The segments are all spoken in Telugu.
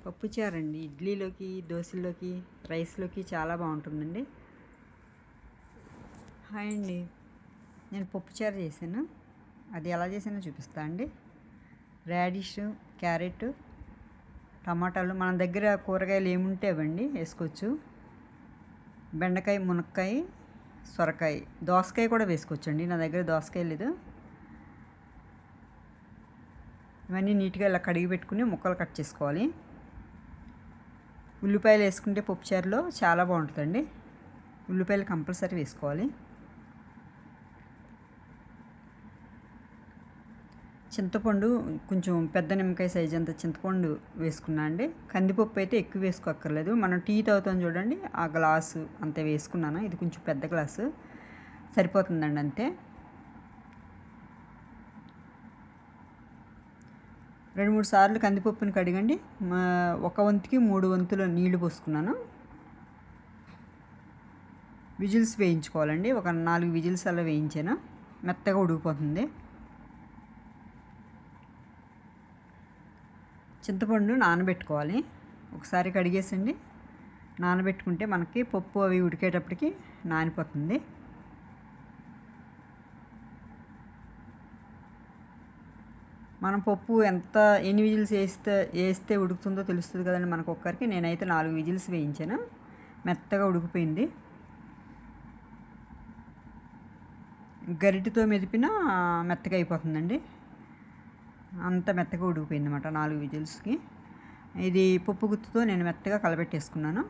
పప్పుచారండి ఇడ్లీలోకి, దోశల్లోకి, రైస్‌లోకి చాలా బావుంటుందండి. హాయ్ అండి. నేను పప్పుచారు చేశాను. అది ఎలా చేశానో చూపిస్తా అండి. రాడిష్, క్యారెట్, టమాటాలు మన దగ్గర కూరగాయలు ఏముంటే అవండి వేసుకోవచ్చు. బెండకాయ, మునక్కాయ, సొరకాయ, దోసకాయ కూడా వేసుకోవచ్చండి. నా దగ్గర దోసకాయ లేదు. ఇవన్నీ నీట్‌గా ఇలా కడిగి పెట్టుకుని ముక్కలు కట్ చేసుకోవాలి. ఉల్లిపాయలు వేసుకుంటే పప్పుచారులో చాలా బాగుంటుందండి. ఉల్లిపాయలు కంపల్సరీ వేసుకోవాలి. చింతపండు కొంచెం పెద్ద నిమ్మకాయ సైజ్ అంత చింతపండు వేసుకున్నా అండి. కందిపప్పు అయితే ఎక్కువ వేసుకోక్కర్లేదు. మనం టీ తాగుతాం చూడండి, ఆ గ్లాసు అంతే వేసుకున్నాను. ఇది కొంచెం పెద్ద గ్లాసు సరిపోతుందండి అంతే. 2-3 సార్లు కందిపప్పుని కడిగండి. ఒక వంతుకి 3 వంతుల నీళ్లు పోసుకున్నాను. విజిల్స్ వేయించుకోవాలండి. ఒక 4 విజిల్స్ అలా వేయించాను. మెత్తగా ఉడికిపోతుంది. చింతపండు నానబెట్టుకోవాలి. ఒకసారి కడిగేసండి నానబెట్టుకుంటే మనకి పప్పు అవి ఉడికేటప్పటికి నానిపోతుంది. మనం పప్పు ఎన్ని విజిల్స్ వేస్తే ఉడుకుతుందో తెలుస్తుంది కదండి మనకు ఒక్కరికి. నేనైతే 4 విజిల్స్ వేయించాను. మెత్తగా ఉడికిపోయింది. గరిటెతో మెదిపినా మెత్తగా అయిపోతుందండి. అంత మెత్తగా ఉడికిపోయింది అన్నమాట 4 విజిల్స్కి. ఇది పప్పు గుత్తుతో నేను మెత్తగా కలబెట్టేసుకున్నాను.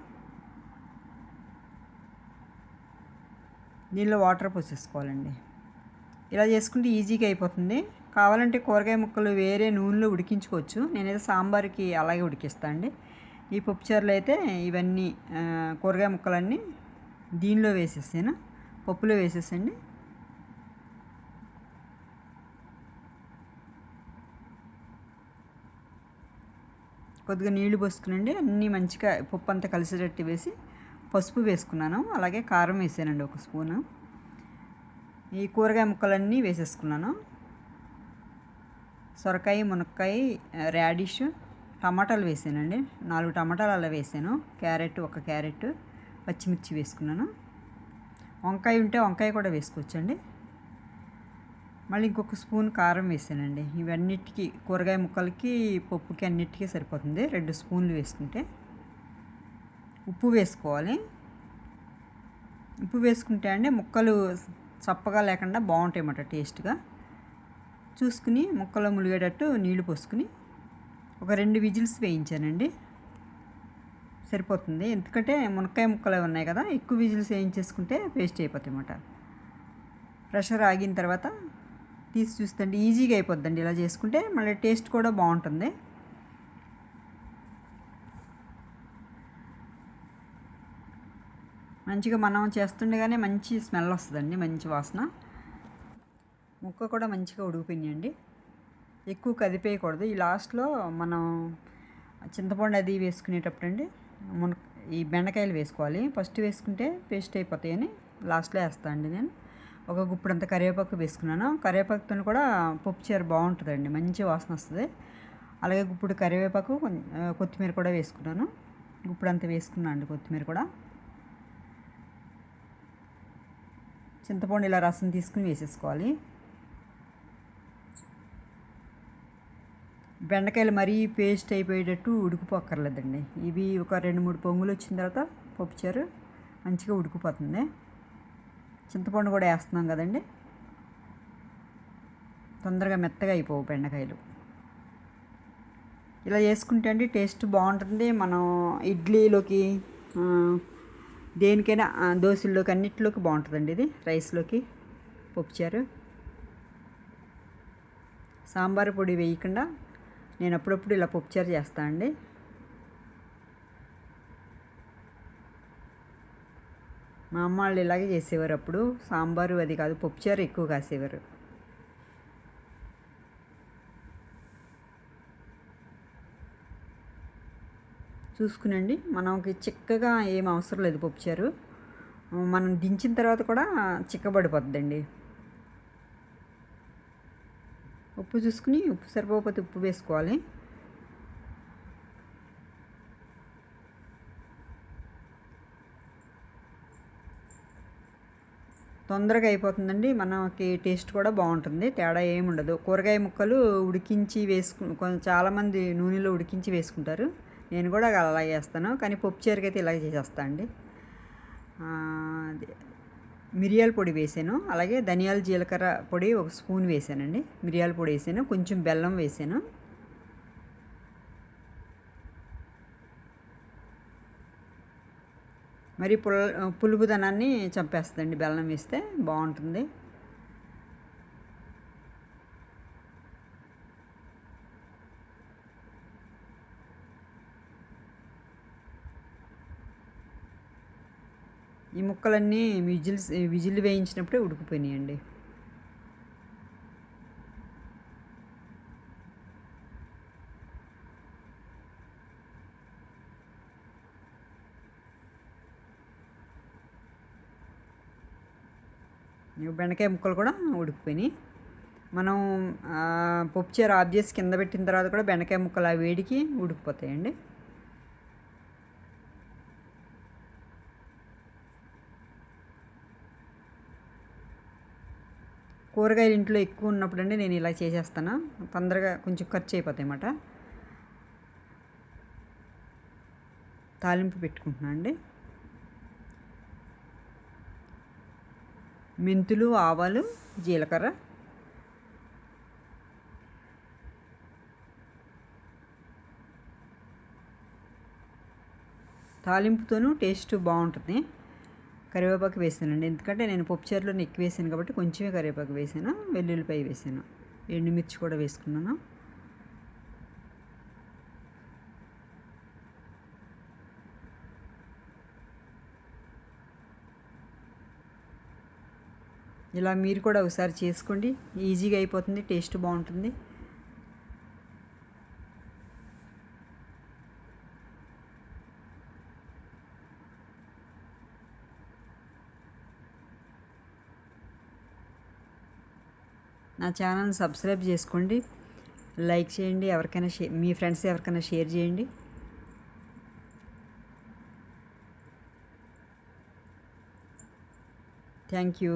దీనిలో వాటర్ పోసేసుకోవాలండి. ఇలా చేసుకుంటే ఈజీగా అయిపోతుంది. కావాలంటే కూరగాయ ముక్కలు వేరే నూనెలో ఉడికించుకోవచ్చు. నేనైతే సాంబార్కి అలాగే ఉడికిస్తాను అండి. ఈ పప్పుచారులో అయితే ఇవన్నీ కూరగాయ ముక్కలన్నీ దీనిలో వేసేసాను, పప్పులో వేసేసండి. కొద్దిగా నీళ్లు పోసుకునండి. అన్నీ మంచిగా పప్పు అంతా కలిసేటట్టు వేసి పసుపు వేసుకున్నాను. అలాగే కారం వేసానండి 1 స్పూను. ఈ కూరగాయ ముక్కలన్నీ వేసేసుకున్నాను. సొరకాయ, మునక్కాయ, రాడిష్, టమాటాలు వేసానండి. 4 టమాటాలు అలా వేసాను. క్యారెట్, 1 క్యారెట్, పచ్చిమిర్చి వేసుకున్నాను. వంకాయ ఉంటే వంకాయ కూడా వేసుకోవచ్చండి. మళ్ళీ ఇంకొక స్పూన్ కారం వేసానండి. ఇవన్నిటికీ కూరగాయ ముక్కలకి, పప్పుకి అన్నిటికీ సరిపోతుంది. 2 స్పూన్లు వేసుకుంటే. ఉప్పు వేసుకోవాలి. ఉప్పు వేసుకుంటే అండి ముక్కలు చప్పగా లేకుండా బాగుంటాయి అన్నమాట టేస్ట్గా. చూసుకుని ముక్కలో ములిగేటట్టు నీళ్లు పోసుకుని ఒక 2 విజిల్స్ వేయించానండి. సరిపోతుంది. ఎందుకంటే మునక్కాయ ముక్కలు ఉన్నాయి కదా, ఎక్కువ విజిల్స్ వేయించేసుకుంటే పేస్ట్ అయిపోతాయి అన్నమాట. ప్రెషర్ ఆగిన తర్వాత తీసి చూస్తుంటే ఈజీగా అయిపోద్దండి. ఇలా చేసుకుంటే మళ్ళీ టేస్ట్ కూడా బాగుంటుంది. మంచిగా మనం చేస్తుండగానే మంచి స్మెల్ వస్తుందండి, మంచి వాసన. ముక్క కూడా మంచిగా ఉడికిపోయినాయండి. ఎక్కువ కదిపేయకూడదు. ఈ లాస్ట్లో మనం చింతపండు అది వేసుకునేటప్పుడు అండి ఈ బెండకాయలు వేసుకోవాలి. ఫస్ట్ వేసుకుంటే పేస్ట్ అయిపోతాయని లాస్ట్లో వేస్తాను అండి నేను. ఒక గుప్పుడంత కరివేపాకు వేసుకున్నాను. కరివేపాకుతో కూడా పప్పుచారు బాగుంటుందండి, మంచి వాసన వస్తుంది. అలాగే గుప్పుడు కరివేపాకు, కొత్తిమీర కూడా వేసుకున్నాను. గుప్పుడంత వేసుకున్నాను అండి కొత్తిమీర కూడా. చింతపండు ఇలా రసం తీసుకుని వేసేసుకోవాలి. బెండకాయలు మరీ పేస్ట్ అయిపోయేటట్టు ఉడికిపోక్కర్లేదండి. ఇవి ఒక 2-3 పొంగులు వచ్చిన తర్వాత పప్పుచారు మంచిగా ఉడికిపోతుంది. చింతపండు కూడా వేస్తున్నాం కదండి, తొందరగా మెత్తగా అయిపోవు బెండకాయలు. ఇలా చేసుకుంటే అండి టేస్ట్ బాగుంటుంది. మనం ఇడ్లీలోకి, దేనికైనా, దోశల్లోకి అన్నిటిలోకి బాగుంటుందండి ఇది. రైస్లోకి పప్పుచారు. సాంబార్ పొడి వేయకుండా నేను అప్పుడప్పుడు ఇలా పప్పుచారు చేస్తాను అండి. మా అమ్మ వాళ్ళు ఇలాగే చేసేవారు. అప్పుడు సాంబారు అది కాదు, పప్పుచారు ఎక్కువ కాసేవారు. చూసుకునండి, మనకి చిక్కగా ఏం అవసరం లేదు పప్పుచారు. మనం దించిన తర్వాత కూడా చిక్కబడిపోతుందండి. ఉప్పు చూసుకుని, ఉప్పు సరిపోకపోతే ఉప్పు వేసుకోవాలి. తొందరగా అయిపోతుందండి. మనకి టేస్ట్ కూడా బాగుంటుంది, తేడా ఏమి ఉండదు. కూరగాయ ముక్కలు ఉడికించి కొంచెం చాలామంది నూనెలో ఉడికించి వేసుకుంటారు. నేను కూడా అలాగే చేస్తాను, కానీ పప్పుచారుకి అయితే ఇలాగే చేసేస్తా అండి. మిరియాల పొడి వేసాను, అలాగే ధనియాల జీలకర్ర పొడి 1 స్పూన్ వేసానండి. మిరియాల పొడి వేసాను, కొంచెం బెల్లం వేసాను. మరి పులుపుదనాన్ని చంపేస్తుందండి బెల్లం వేస్తే, బాగుంటుంది. ఈ ముక్కలన్నీ విజిల్ వేయించినప్పుడే ఉడికిపోయినాయండి. బెండకాయ ముక్కలు కూడా ఉడికిపోయినాయి. మనం పప్పుచారు ఆఫ్ చేసి కింద పెట్టిన తర్వాత కూడా బెండకాయ ముక్కలు ఆ వేడికి ఉడికిపోతాయండి. కూరగాయలు ఇంట్లో ఎక్కువ ఉన్నప్పుడు అండి నేను ఇలా చేసేస్తాను, తొందరగా కొంచెం ఖర్చు అయిపోతాయి అన్నమాట. తాలింపు పెట్టుకుంటున్నాను అండి. మెంతులు, ఆవాలు, జీలకర్ర, తాలింపుతోనూ టేస్ట్ బాగుంటుంది. కరివేపాకు వేసానండి, ఎందుకంటే నేను పప్పుచారులో ఎక్కువ వేసాను కాబట్టి కొంచెమే కరివేపాకు వేసాను. వెల్లుల్లిపాయ వేసాను, ఎండుమిర్చి కూడా వేసుకున్నాను. ఇలా మీరు కూడా ఒకసారి చేసుకోండి, ఈజీగా అయిపోతుంది, టేస్ట్ బాగుంటుంది. నా ఛానల్ని సబ్స్క్రైబ్ చేసుకోండి, లైక్ చేయండి, ఎవరికైనా మీ ఫ్రెండ్స్ ఎవరికైనా షేర్ చేయండి. Thank you.